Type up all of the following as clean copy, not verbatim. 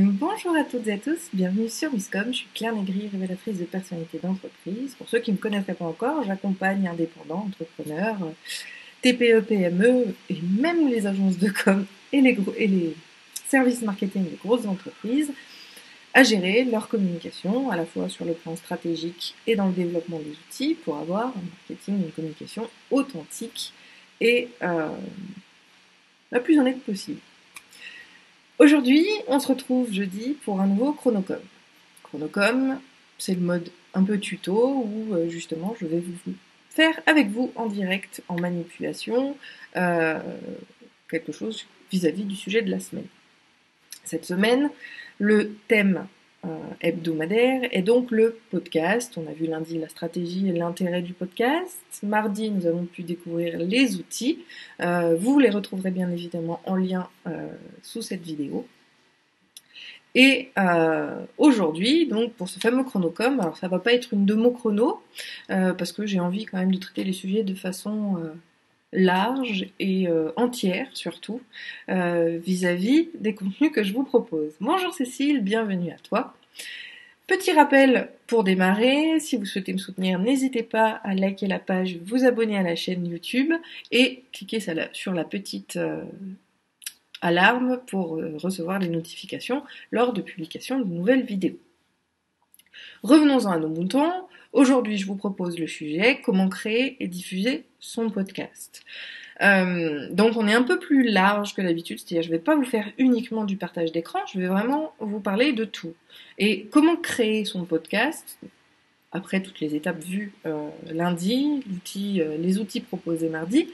Bonjour à toutes et à tous, bienvenue sur Wiscom, je suis Claire Négri, révélatrice de personnalités d'entreprise. Pour ceux qui ne me connaîtraient pas encore, j'accompagne indépendants, entrepreneurs, TPE, PME et même les agences de com et les services marketing des grosses entreprises à gérer leur communication, à la fois sur le plan stratégique et dans le développement des outils pour avoir un marketing, une communication authentique et la plus honnête possible. Aujourd'hui, on se retrouve jeudi pour un nouveau Chronocom. Chronocom, c'est le mode un peu tuto où justement je vais vous faire avec vous en direct, en manipulation, quelque chose vis-à-vis du sujet de la semaine. Cette semaine, le thème hebdomadaire est donc le podcast. On a vu lundi la stratégie et l'intérêt du podcast. Mardi, nous avons pu découvrir les outils. Vous les retrouverez bien évidemment en lien sous cette vidéo. Et aujourd'hui, donc pour ce fameux chronocom, alors ça va pas être une démo chrono, parce que j'ai envie quand même de traiter les sujets de façon large et entière surtout, vis-à-vis des contenus que je vous propose. Bonjour Cécile, bienvenue à toi. Petit rappel pour démarrer, si vous souhaitez me soutenir, n'hésitez pas à liker la page, vous abonner à la chaîne YouTube et cliquer sur la petite alarme pour recevoir les notifications lors de publication de nouvelles vidéos. Revenons-en à nos moutons. Aujourd'hui, je vous propose le sujet comment créer et diffuser son podcast. Donc on est un peu plus large que d'habitude, c'est-à-dire je ne vais pas vous faire uniquement du partage d'écran, je vais vraiment vous parler de tout. Et comment créer son podcast, après toutes les étapes vues lundi, les outils proposés mardi.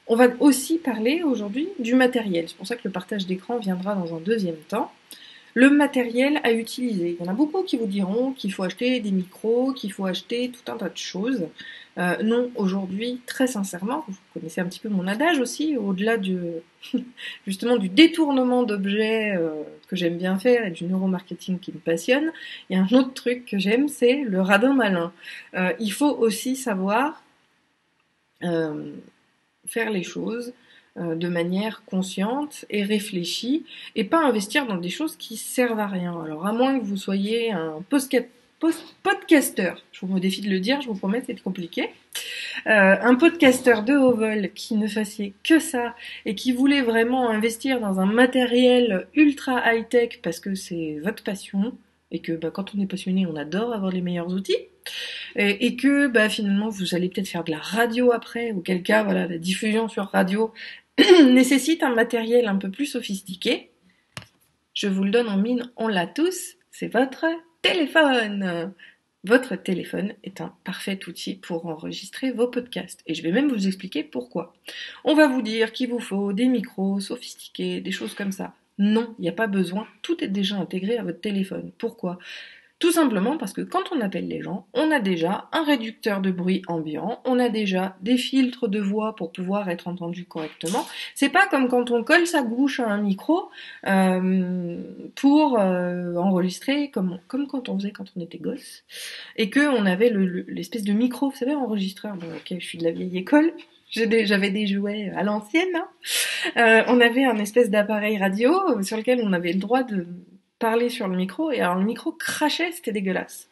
On va aussi parler aujourd'hui du matériel, c'est pour ça que le partage d'écran viendra dans un deuxième temps. Le matériel à utiliser. Il y en a beaucoup qui vous diront qu'il faut acheter des micros, qu'il faut acheter tout un tas de choses. Non, aujourd'hui, très sincèrement, vous connaissez un petit peu mon adage aussi, au-delà justement du détournement d'objets que j'aime bien faire et du neuromarketing qui me passionne, il y a un autre truc que j'aime, c'est le radin malin. Il faut aussi savoir faire les choses de manière consciente et réfléchie et pas investir dans des choses qui servent à rien. Alors à moins que vous soyez un podcasteur, je vous défie de le dire, je vous promets c'est compliqué, un podcasteur de haut vol qui ne fassiez que ça et qui voulait vraiment investir dans un matériel ultra high-tech parce que c'est votre passion et que quand on est passionné on adore avoir les meilleurs outils, et que finalement vous allez peut-être faire de la radio après, auquel cas voilà, la diffusion sur radio nécessite un matériel un peu plus sophistiqué. Je vous le donne en mine, on l'a tous, c'est votre téléphone. Votre téléphone est un parfait outil pour enregistrer vos podcasts. Et je vais même vous expliquer pourquoi. On va vous dire qu'il vous faut des micros sophistiqués, des choses comme ça. Non, il n'y a pas besoin, tout est déjà intégré à votre téléphone. Pourquoi ? Tout simplement parce que quand on appelle les gens, on a déjà un réducteur de bruit ambiant, on a déjà des filtres de voix pour pouvoir être entendu correctement. C'est pas comme quand on colle sa bouche à un micro pour enregistrer, comme quand on faisait quand on était gosse, et que on avait l'espèce de micro, vous savez, enregistreur. Bon, ok, je suis de la vieille école. J'avais des jouets à l'ancienne. Hein. On avait un espèce d'appareil radio sur lequel on avait le droit de parler sur le micro, et alors le micro crachait, c'était dégueulasse.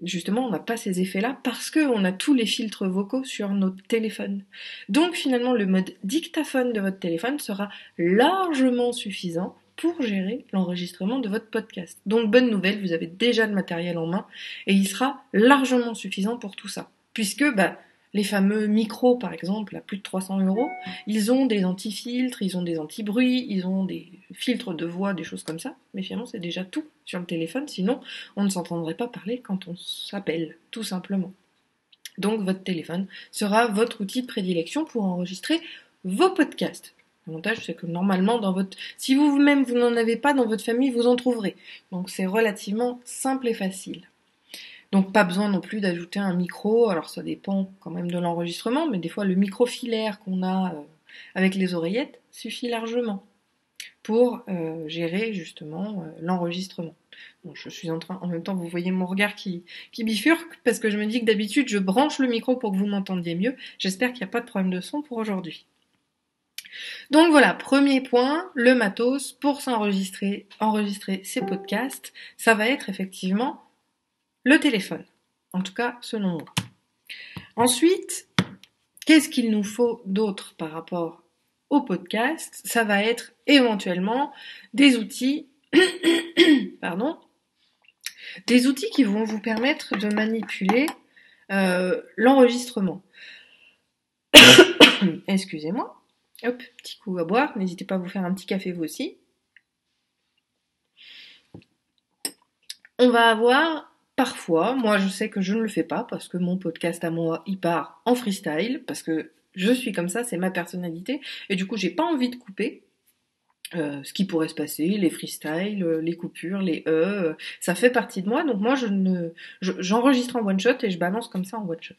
Justement, on n'a pas ces effets-là parce qu'on a tous les filtres vocaux sur notre téléphone. Donc finalement, le mode dictaphone de votre téléphone sera largement suffisant pour gérer l'enregistrement de votre podcast. Donc bonne nouvelle, vous avez déjà le matériel en main et il sera largement suffisant pour tout ça. Puisque les fameux micros, par exemple, à plus de 300 €, ils ont des anti-filtres, ils ont des anti-bruits, ils ont des filtres de voix, des choses comme ça. Mais finalement, c'est déjà tout sur le téléphone, sinon on ne s'entendrait pas parler quand on s'appelle, tout simplement. Donc votre téléphone sera votre outil de prédilection pour enregistrer vos podcasts. L'avantage, c'est que normalement, si vous-même vous n'en avez pas dans votre famille, vous en trouverez. Donc c'est relativement simple et facile. Donc pas besoin non plus d'ajouter un micro, alors ça dépend quand même de l'enregistrement, mais des fois le micro filaire qu'on a avec les oreillettes suffit largement pour gérer justement l'enregistrement. Donc je suis en même temps vous voyez mon regard qui bifurque, parce que je me dis que d'habitude je branche le micro pour que vous m'entendiez mieux, j'espère qu'il n'y a pas de problème de son pour aujourd'hui. Donc voilà, premier point, le matos pour enregistrer ses podcasts, ça va être effectivement le téléphone. En tout cas, selon moi. Ensuite, qu'est-ce qu'il nous faut d'autre par rapport au podcast? Ça va être éventuellement des outils, pardon, des outils qui vont vous permettre de manipuler l'enregistrement. Excusez-moi. Hop, petit coup à boire. N'hésitez pas à vous faire un petit café vous aussi. On va avoir parfois, moi je sais que je ne le fais pas parce que mon podcast à moi, il part en freestyle, parce que je suis comme ça, c'est ma personnalité, et du coup j'ai pas envie de couper. Ce qui pourrait se passer, les freestyles, les coupures, les ça fait partie de moi, donc moi j'enregistre en one shot et je balance comme ça en one shot.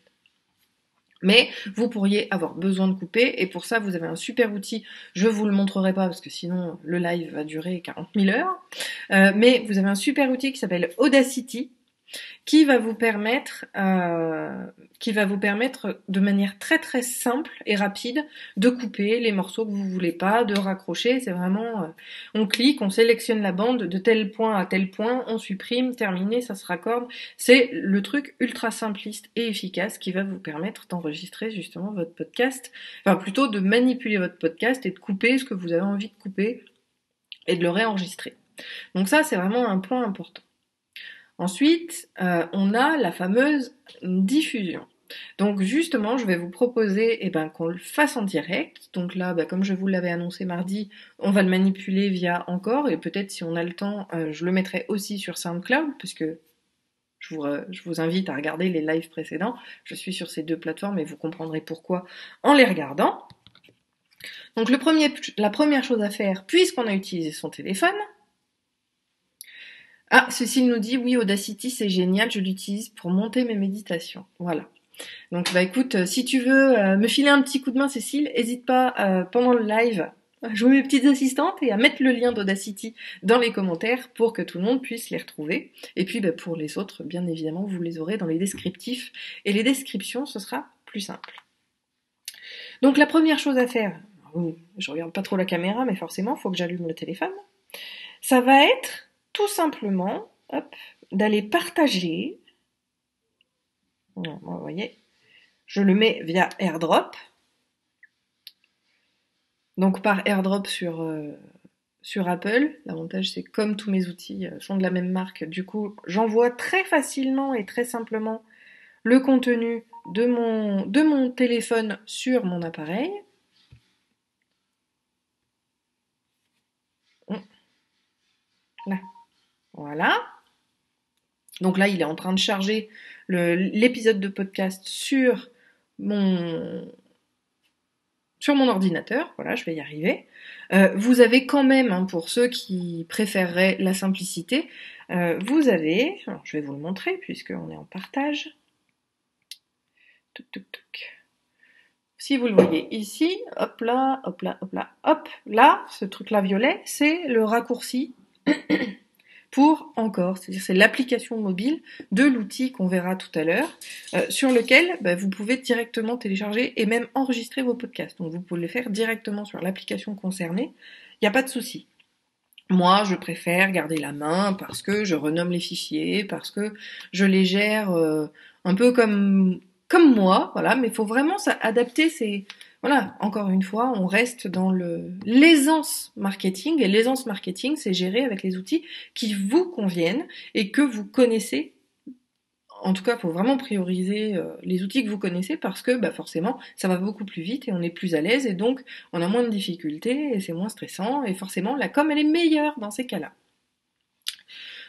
Mais vous pourriez avoir besoin de couper, et pour ça vous avez un super outil, je vous le montrerai pas parce que sinon le live va durer 40 000 heures, mais vous avez un super outil qui s'appelle Audacity, qui va vous permettre de manière très très simple et rapide de couper les morceaux que vous voulez pas, de raccrocher. C'est vraiment, on clique, on sélectionne la bande de tel point à tel point, on supprime, terminé, ça se raccorde. C'est le truc ultra simpliste et efficace qui va vous permettre d'enregistrer justement votre podcast, enfin plutôt de manipuler votre podcast et de couper ce que vous avez envie de couper et de le réenregistrer. Donc ça, c'est vraiment un point important. Ensuite, on a la fameuse diffusion. Donc justement, je vais vous proposer qu'on le fasse en direct. Donc là, comme je vous l'avais annoncé mardi, on va le manipuler via Encore, et peut-être si on a le temps, je le mettrai aussi sur SoundCloud, puisque je vous invite à regarder les lives précédents. Je suis sur ces deux plateformes et vous comprendrez pourquoi en les regardant. Donc la première chose à faire, puisqu'on a utilisé son téléphone, ah, Cécile nous dit, oui, Audacity, c'est génial, je l'utilise pour monter mes méditations. Voilà. Donc, écoute, si tu veux me filer un petit coup de main, Cécile, n'hésite pas, pendant le live, à jouer mes petites assistantes et à mettre le lien d'Audacity dans les commentaires pour que tout le monde puisse les retrouver. Et puis, pour les autres, bien évidemment, vous les aurez dans les descriptifs. Et les descriptions, ce sera plus simple. Donc, la première chose à faire, je regarde pas trop la caméra, mais forcément, il faut que j'allume le téléphone. Ça va être tout simplement, d'aller partager. Vous voyez, je le mets via AirDrop. Donc par AirDrop sur Apple, l'avantage c'est comme tous mes outils sont de la même marque, du coup j'envoie très facilement et très simplement le contenu de mon téléphone sur mon appareil. Là, voilà. Donc là, il est en train de charger l'épisode de podcast sur mon ordinateur. Voilà, je vais y arriver. Vous avez quand même, pour ceux qui préféreraient la simplicité, vous avez, alors je vais vous le montrer puisqu'on est en partage. Touc, touc, touc. Si vous le voyez ici, hop là, hop là, hop là, hop là, ce truc-là violet, c'est le raccourci pour Encore, c'est-à-dire c'est l'application mobile de l'outil qu'on verra tout à l'heure, sur lequel vous pouvez directement télécharger et même enregistrer vos podcasts. Donc vous pouvez le faire directement sur l'application concernée, il n'y a pas de souci. Moi, je préfère garder la main parce que je renomme les fichiers, parce que je les gère un peu comme moi, voilà, mais il faut vraiment adapter voilà, encore une fois, on reste dans l'aisance marketing, et l'aisance marketing, c'est gérer avec les outils qui vous conviennent et que vous connaissez. En tout cas, il faut vraiment prioriser les outils que vous connaissez parce que forcément, ça va beaucoup plus vite et on est plus à l'aise et donc on a moins de difficultés et c'est moins stressant et forcément la com elle est meilleure dans ces cas-là.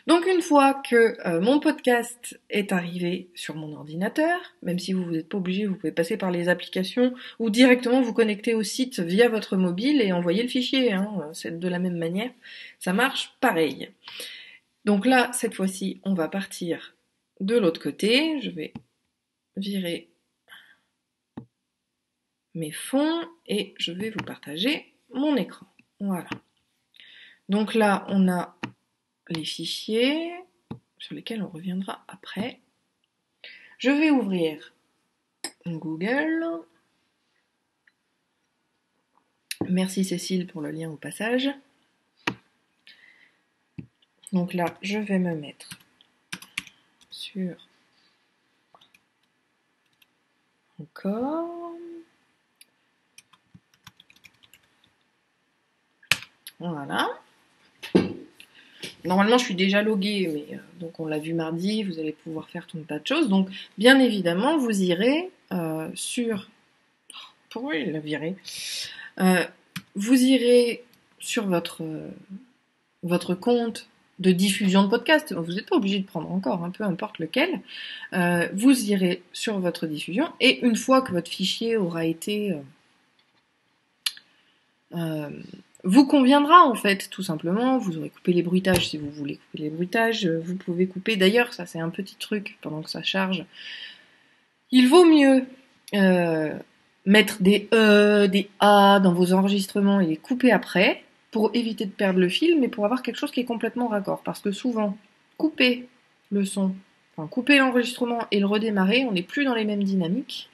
Donc une fois que mon podcast est arrivé sur mon ordinateur, même si vous n'êtes pas obligé, vous pouvez passer par les applications ou directement vous connecter au site via votre mobile et envoyer le fichier, c'est de la même manière, ça marche pareil. Donc là, cette fois-ci, on va partir de l'autre côté, je vais virer mes fonds et je vais vous partager mon écran. Voilà. Donc là, on a les fichiers sur lesquels on reviendra après. Je vais ouvrir Google. Merci Cécile pour le lien au passage. Donc là, je vais me mettre sur encore. Voilà. Normalement, je suis déjà loguée, mais donc on l'a vu mardi, vous allez pouvoir faire tout un tas de choses. Donc, bien évidemment, vous irez sur... Pourquoi il l'a viré Vous irez sur votre compte de diffusion de podcast. Vous n'êtes pas obligé de prendre encore, peu importe lequel. Vous irez sur votre diffusion et une fois que votre fichier aura été... vous conviendra en fait, tout simplement. Vous aurez coupé les bruitages si vous voulez couper les bruitages. Vous pouvez couper, d'ailleurs, ça c'est un petit truc pendant que ça charge. Il vaut mieux mettre des des A dans vos enregistrements et les couper après pour éviter de perdre le fil, mais pour avoir quelque chose qui est complètement raccord. Parce que souvent, couper le son, couper l'enregistrement et le redémarrer, on n'est plus dans les mêmes dynamiques.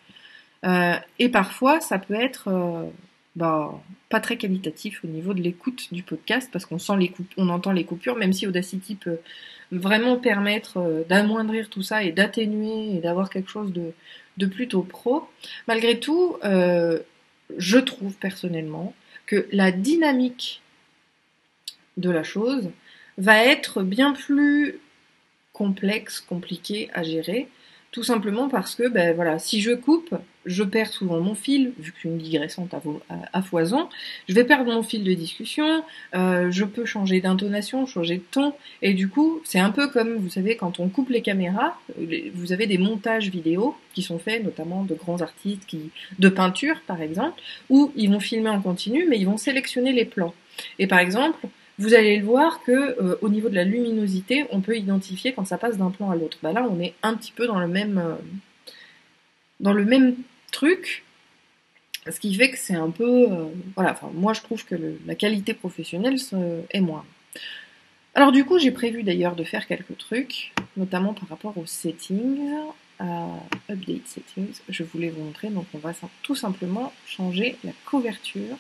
Et parfois, ça peut être pas très qualitatif au niveau de l'écoute du podcast parce qu'on on entend les coupures, même si Audacity peut vraiment permettre d'amoindrir tout ça et d'atténuer et d'avoir quelque chose de plutôt pro. Malgré tout, je trouve personnellement que la dynamique de la chose va être bien plus complexe, compliquée à gérer, tout simplement parce que si je coupe, je perds souvent mon fil, vu que je suis une digressante à foison, je vais perdre mon fil de discussion, je peux changer d'intonation, changer de ton, et du coup, c'est un peu comme, vous savez, quand on coupe les caméras, vous avez des montages vidéo qui sont faits, notamment de grands artistes, de peinture par exemple, où ils vont filmer en continu, mais ils vont sélectionner les plans. Et par exemple, vous allez le voir que au niveau de la luminosité, on peut identifier quand ça passe d'un plan à l'autre. Là, on est un petit peu dans le même truc, ce qui fait que c'est un peu... moi, je trouve que la qualité professionnelle est moindre. Alors du coup, j'ai prévu d'ailleurs de faire quelques trucs, notamment par rapport aux settings, update settings. Je voulais vous montrer, donc on va tout simplement changer la couverture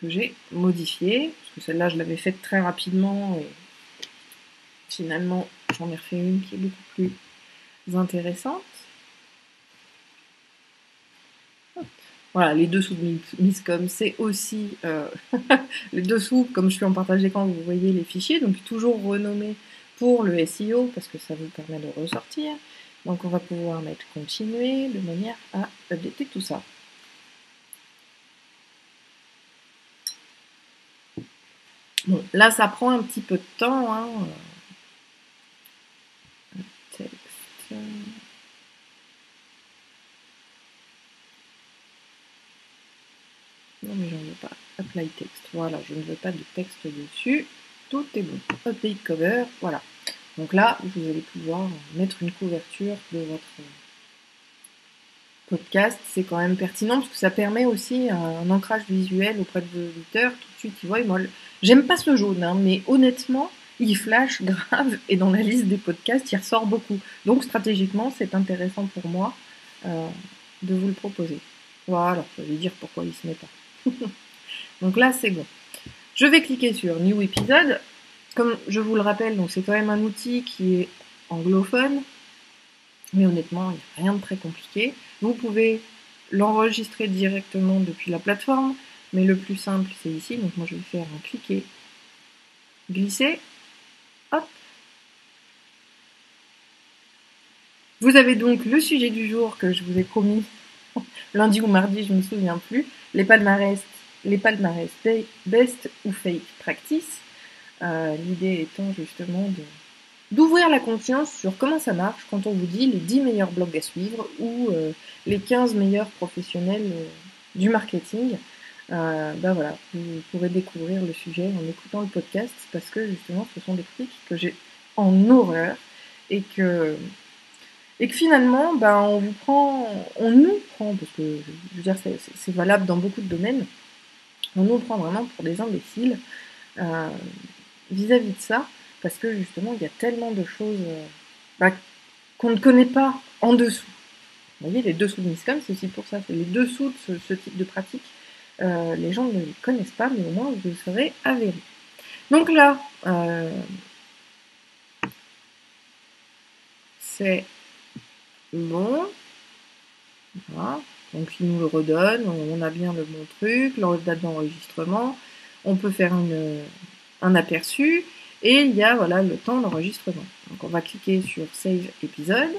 que j'ai modifiée, parce que celle-là, je l'avais faite très rapidement, et finalement, j'en ai refait une qui est beaucoup plus intéressante. Hop. Voilà, les dessous de Miscom, c'est aussi les dessous, comme je suis en partage d'écran, vous voyez les fichiers, donc toujours renommé pour le SEO, parce que ça vous permet de ressortir. Donc on va pouvoir mettre continuer de manière à updater tout ça. Bon, là ça prend un petit peu de temps. Texte. Non mais j'en veux pas. Apply text. Voilà, je ne veux pas de texte dessus. Tout est bon. Update cover. Voilà. Donc là, vous allez pouvoir mettre une couverture de votre podcast. C'est quand même pertinent parce que ça permet aussi un ancrage visuel auprès de vos auditeurs. Tout de suite, ils voient. J'aime pas ce jaune, mais honnêtement, il flash grave et dans la liste des podcasts, il ressort beaucoup. Donc stratégiquement, c'est intéressant pour moi de vous le proposer. Voilà, je vais dire pourquoi il se met pas. Donc là, c'est bon. Je vais cliquer sur New Episode. Comme je vous le rappelle, donc c'est quand même un outil qui est anglophone, mais honnêtement, il n'y a rien de très compliqué. Vous pouvez l'enregistrer directement depuis la plateforme, mais le plus simple, c'est ici. Donc moi, je vais faire un cliquer, glisser, hop. Vous avez donc le sujet du jour que je vous ai promis lundi ou mardi, je ne me souviens plus, les palmarès best ou fake practice. L'idée étant justement d'ouvrir la conscience sur comment ça marche quand on vous dit les 10 meilleurs blogs à suivre ou les 15 meilleurs professionnels du marketing. Voilà, vous pourrez découvrir le sujet en écoutant le podcast parce que justement ce sont des trucs que j'ai en horreur et que finalement on nous prend, parce que je veux dire c'est valable dans beaucoup de domaines, on nous prend vraiment pour des imbéciles vis-à-vis de ça, parce que justement il y a tellement de choses qu'on ne connaît pas en dessous. Vous voyez, les dessous de Miscom, c'est aussi pour ça, c'est les dessous de ce type de pratique. Les gens ne les connaissent pas, mais au moins vous le saurez avéré. Donc là, c'est bon. Voilà. Donc il nous le redonne, on a bien le bon truc, la date d'enregistrement, on peut faire un aperçu, et il y a voilà, le temps d'enregistrement. Donc on va cliquer sur Save épisode.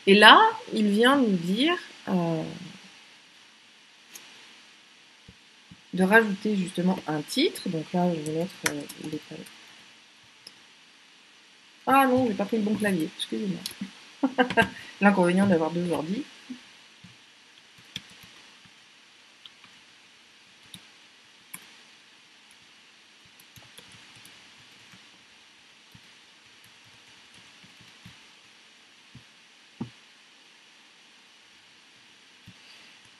Et là, il vient nous dire de rajouter justement un titre. Donc là, je vais mettre les... Ah non, j'ai pas pris le bon clavier, excusez-moi. L'inconvénient d'avoir deux ordi.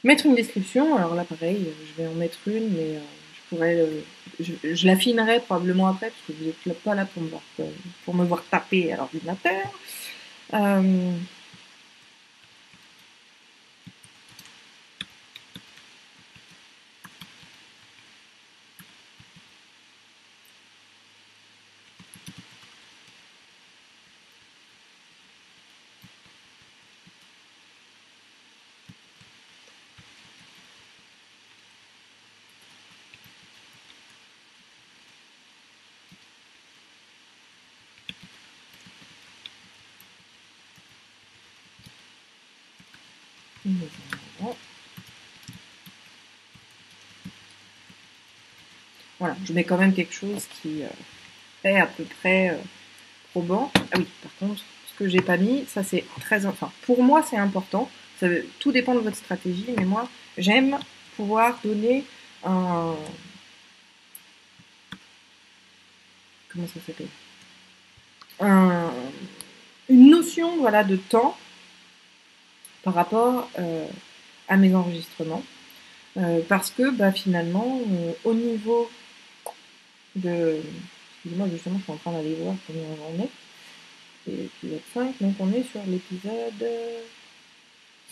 Mettre une description, alors là pareil, je vais en mettre une, mais je pourrais, je l'affinerai probablement après, parce que vous n'êtes pas là pour me voir taper à l'ordinateur. Voilà, je mets quand même quelque chose qui est à peu près probant. Ah oui, par contre, ce que j'ai pas mis, ça c'est très... Enfin, pour moi c'est important, tout dépend de votre stratégie, mais moi j'aime pouvoir donner un... Comment ça s'appelle une notion voilà, de temps par rapport à mes enregistrements. Parce que bah, finalement, au niveau de... Excusez-moi, justement, je suis en train d'aller voir combien j'en ai. C'est l'épisode 5, donc on est sur l'épisode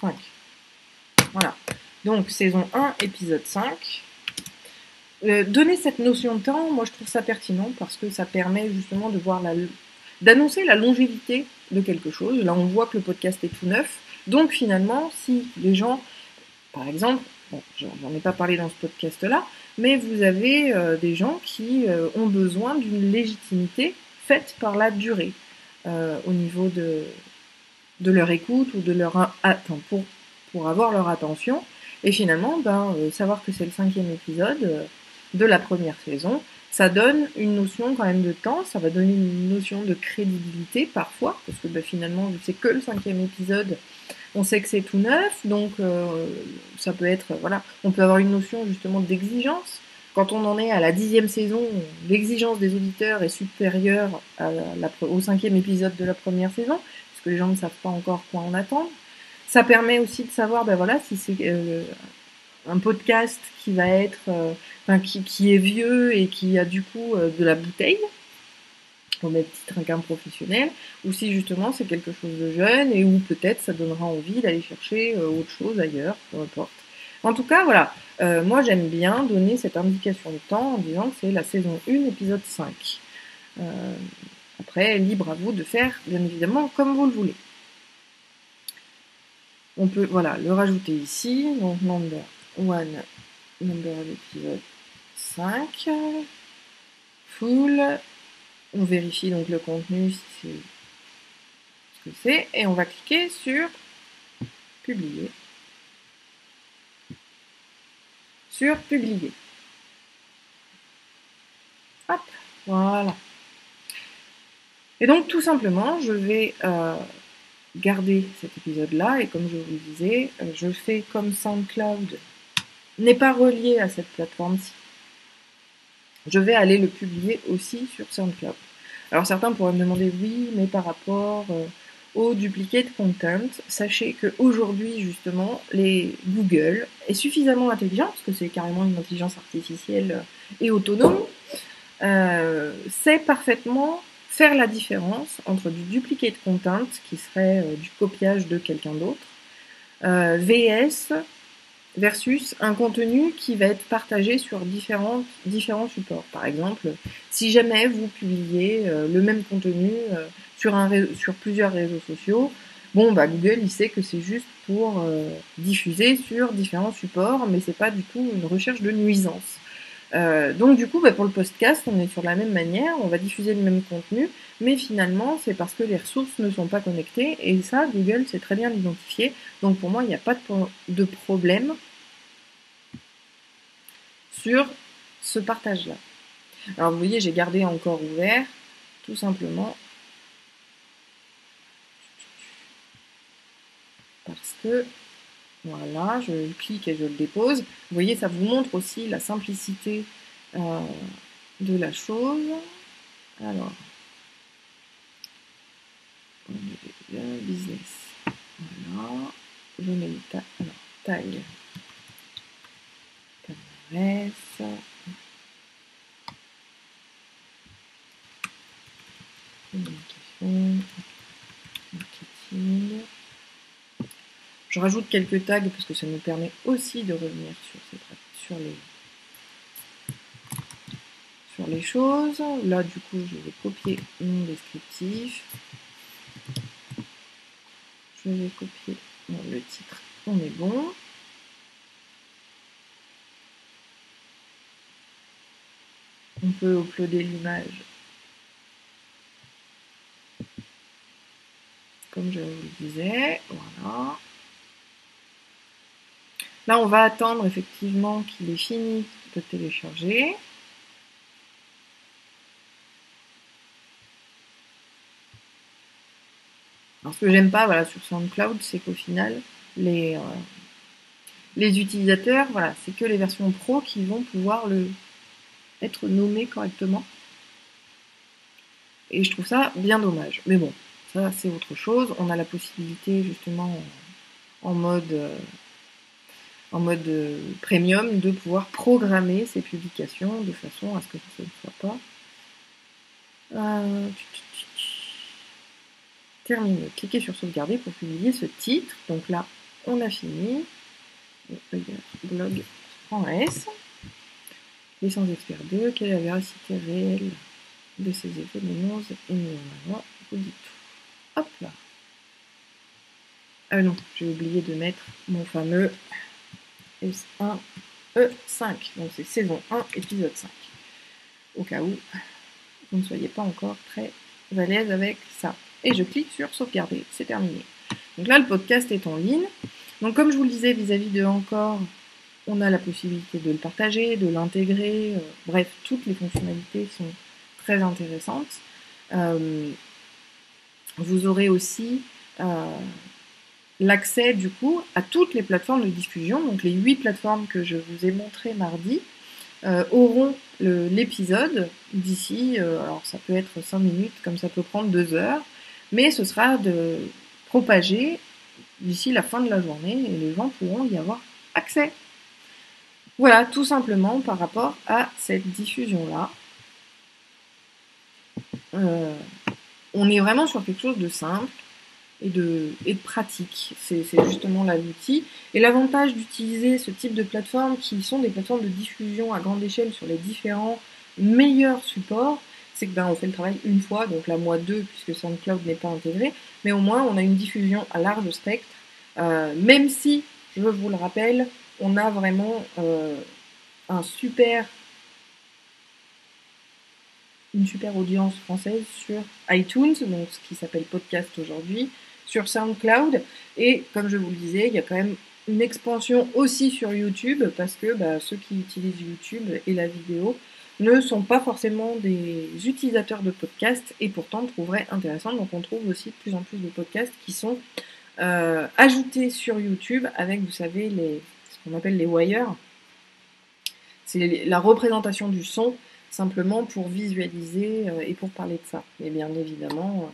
5. Voilà. Donc, saison 1, épisode 5. Donner cette notion de temps, moi je trouve ça pertinent parce que ça permet justement de voir d'annoncer la longévité de quelque chose. Là, on voit que le podcast est tout neuf. Donc finalement, si les gens, par exemple, bon, j'en ai pas parlé dans ce podcast-là, mais vous avez des gens qui ont besoin d'une légitimité faite par la durée au niveau de leur écoute ou de leur pour avoir leur attention. Et finalement, savoir que c'est le 5e épisode de la première saison, ça donne une notion quand même de temps, ça va donner une notion de crédibilité parfois, parce que finalement, c'est que le 5e épisode, on sait que c'est tout neuf, donc ça peut être, voilà, on peut avoir une notion justement d'exigence. Quand on en est à la 10e saison, l'exigence des auditeurs est supérieure au 5e épisode de la première saison, parce que les gens ne savent pas encore quoi en attendre. Ça permet aussi de savoir, voilà, si c'est un podcast qui va être, qui est vieux et qui a du coup de la bouteille, au même titre qu'un professionnel, ou si justement c'est quelque chose de jeune et où peut-être ça donnera envie d'aller chercher autre chose ailleurs, peu importe. En tout cas, voilà, moi j'aime bien donner cette indication de temps en disant que c'est la saison 1, épisode 5. Après, libre à vous de faire, bien évidemment, comme vous le voulez. On peut, voilà, le rajouter ici, donc number 1, number d'épisode 5, full, on vérifie donc le contenu si c'est ce que c'est, et on va cliquer sur publier. Sur publier. Hop, voilà. Et donc tout simplement, je vais garder cet épisode-là, et comme je vous le disais, je fais comme SoundCloud n'est pas relié à cette plateforme-ci. Je vais aller le publier aussi sur SoundCloud. Alors certains pourraient me demander, oui, mais par rapport au duplicate content, sachez qu'aujourd'hui, justement, les Google est suffisamment intelligent, parce que c'est carrément une intelligence artificielle et autonome, sait parfaitement faire la différence entre du duplicate content, qui serait du copiage de quelqu'un d'autre, versus un contenu qui va être partagé sur différents supports. Par exemple, si jamais vous publiez le même contenu sur plusieurs réseaux sociaux, Google, il sait que c'est juste pour diffuser sur différents supports, mais c'est pas du tout une recherche de nuisance. Donc du coup, pour le podcast, on est sur la même manière, on va diffuser le même contenu, mais finalement, c'est parce que les ressources ne sont pas connectées, et ça, Google sait très bien l'identifier. Donc pour moi, il n'y a pas de problème sur ce partage-là. Alors vous voyez, j'ai gardé encore ouvert, tout simplement, parce que, voilà, je clique et je le dépose. Vous voyez, ça vous montre aussi la simplicité de la chose. Alors, business. Voilà. Je mets taille. Camarès. Communication. Marketing. Je rajoute quelques tags parce que ça nous permet aussi de revenir sur les choses. Là, du coup, je vais copier mon descriptif. Je vais copier le titre. On est bon. On peut uploader l'image comme je vous le disais. Voilà. Là, on va attendre effectivement qu'il ait fini de télécharger. Alors, ce que j'aime pas, sur SoundCloud, c'est qu'au final, les utilisateurs, c'est que les versions pro qui vont pouvoir être nommés correctement. Et je trouve ça bien dommage. Mais bon, ça c'est autre chose. On a la possibilité justement en mode premium de pouvoir programmer ces publications de façon à ce que ça ne soit pas terminé. Cliquez sur sauvegarder pour publier ce titre. Donc là, on a fini. Blog en S. Licence expert 2. Quelle est la véracité réelle de ces effets de nose et mis en avant? Vous dites tout. Hop là. Ah non, j'ai oublié de mettre mon fameux S1 E5. Donc c'est saison 1, épisode 5. Au cas où vous ne soyez pas encore très à l'aise avec ça. Et je clique sur sauvegarder. C'est terminé. Donc là, le podcast est en ligne. Donc comme je vous le disais vis-à-vis de Encore, on a la possibilité de le partager, de l'intégrer. Bref, toutes les fonctionnalités sont très intéressantes. Vous aurez aussi l'accès du coup à toutes les plateformes de diffusion. Donc les 8 plateformes que je vous ai montrées mardi auront l'épisode d'ici, alors ça peut être 5 minutes comme ça peut prendre 2 heures, mais ce sera de propager d'ici la fin de la journée et les gens pourront y avoir accès. Voilà, tout simplement par rapport à cette diffusion-là. On est vraiment sur quelque chose de simple et de pratique. C'est justement là l'outil. Et l'avantage d'utiliser ce type de plateformes qui sont des plateformes de diffusion à grande échelle sur les différents meilleurs supports, c'est que on fait le travail une fois, donc là moi 2 puisque SoundCloud n'est pas intégré, mais au moins on a une diffusion à large spectre, même si, je vous le rappelle, on a vraiment une super audience française sur iTunes, donc ce qui s'appelle podcast aujourd'hui, sur SoundCloud, et comme je vous le disais, il y a quand même une expansion aussi sur YouTube, parce que ceux qui utilisent YouTube et la vidéo ne sont pas forcément des utilisateurs de podcasts, et pourtant trouveraient intéressant, donc on trouve aussi de plus en plus de podcasts qui sont ajoutés sur YouTube avec, vous savez, ce qu'on appelle les wires. C'est la représentation du son, simplement pour visualiser et pour parler de ça. Mais bien évidemment,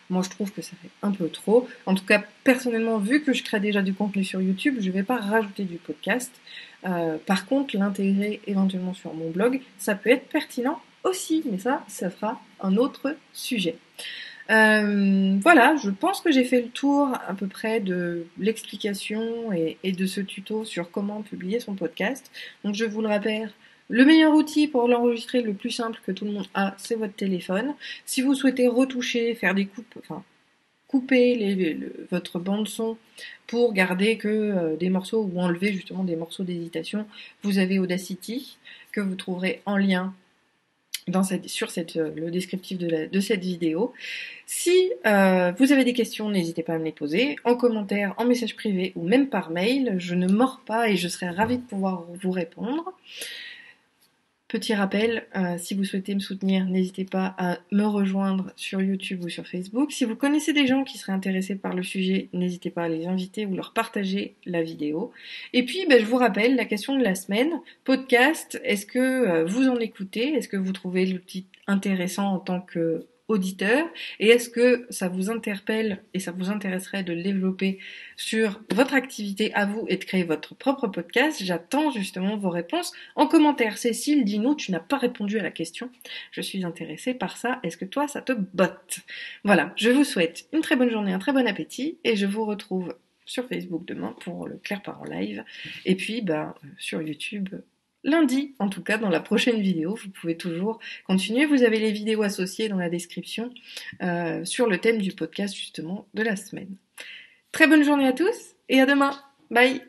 moi je trouve que ça fait un peu trop. En tout cas, personnellement, vu que je crée déjà du contenu sur YouTube, je ne vais pas rajouter du podcast. Par contre, l'intégrer éventuellement sur mon blog, ça peut être pertinent aussi, mais ça fera un autre sujet. Voilà, je pense que j'ai fait le tour à peu près de l'explication et de ce tuto sur comment publier son podcast. Donc je vous le rappelle, le meilleur outil pour l'enregistrer, le plus simple que tout le monde a, c'est votre téléphone. Si vous souhaitez retoucher, faire des coupes, enfin couper votre bande son pour garder que des morceaux ou enlever justement des morceaux d'hésitation, vous avez Audacity que vous trouverez en lien sur le descriptif de cette vidéo. Si vous avez des questions, n'hésitez pas à me les poser en commentaire, en message privé ou même par mail. Je ne mords pas et je serai ravie de pouvoir vous répondre. Petit rappel, si vous souhaitez me soutenir, n'hésitez pas à me rejoindre sur YouTube ou sur Facebook. Si vous connaissez des gens qui seraient intéressés par le sujet, n'hésitez pas à les inviter ou leur partager la vidéo. Et puis, je vous rappelle la question de la semaine. Podcast, est-ce que vous en écoutez? Est-ce que vous trouvez l'outil intéressant en tant qu'auditeur? Et est-ce que ça vous interpelle et ça vous intéresserait de le développer sur votre activité à vous et de créer votre propre podcast? J'attends justement vos réponses en commentaire. Cécile, dis-nous, tu n'as pas répondu à la question. Je suis intéressée par ça. Est-ce que toi, ça te botte? Voilà, je vous souhaite une très bonne journée, un très bon appétit et je vous retrouve sur Facebook demain pour le Claire part en live et puis sur YouTube lundi, en tout cas dans la prochaine vidéo. Vous pouvez toujours continuer. Vous avez les vidéos associées dans la description sur le thème du podcast justement de la semaine. Très bonne journée à tous et à demain. Bye!